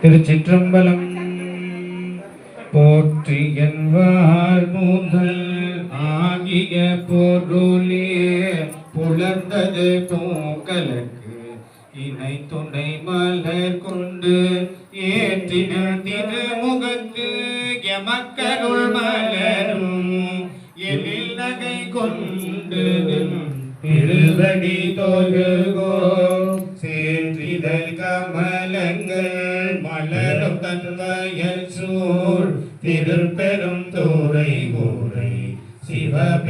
திருச்சிற்றம்பலம். போற்றி என்பார் முதல் ஆகிய பொருளே புலர்ந்தது பூக்களுக்கு இணை துணை மலர் கொண்டு ஏற்றின திருமுகத்து எமக்கருள் மலரும் எழில் நகை கொண்டு திருவடி தோல்கோ சேற்றிதழ் கமலங்கள் மலரும் தன்வயல் சூழ் திருப்பெரும் தோரை ஊரை சிவபெருமானே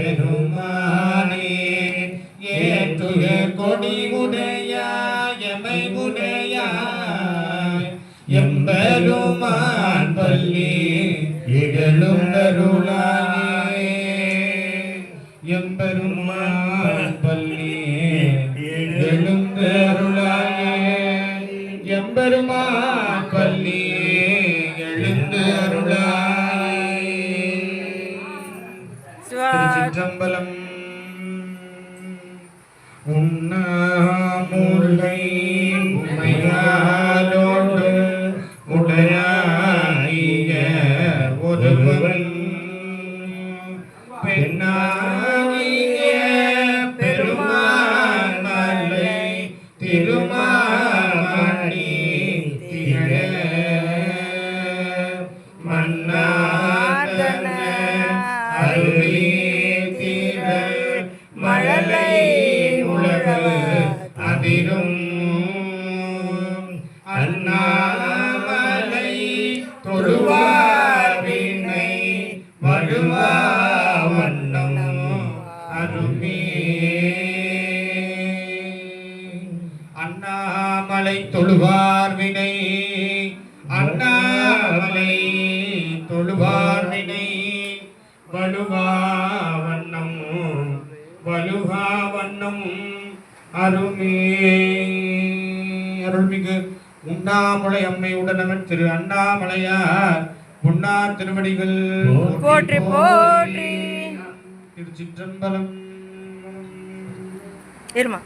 ஏற்றுய கொடி உடையாய் எமை உடையாய் எம்பெருமான் பள்ளி இகழும் அருளாயே எம்பெருமான் பள்ளி இகழும் அருளாயே எம்பெருமான் பள்ளி எழுந்து அருளாயே. திருச்சிற்றம்பலம். உண்ணாமுலை உமையாலோடு உடையாய ஒருவன் பெண்ணாகிய பெருமான் மலை திருமாமணி திகழ மன்னாதன அருளி திகழ் மழலை அதிரும் அண்ணாமலை தொழுவார் வினை வழுவா வண்ணம் அருமே. அண்ணாமலை தொழுவார் வினை அண்ணாமலை தொழுவார் வினை வழுவா வண்ணம் வழுவா வண்ணம் அருமே. அருள்மிகு உண்ணாமுலை அம்மையுடனவன் திரு அண்ணாமலையார் உண்ணா திருவடிகள் போற்றி போற்றி. திருச்சிற்றம்பலம். இருமா.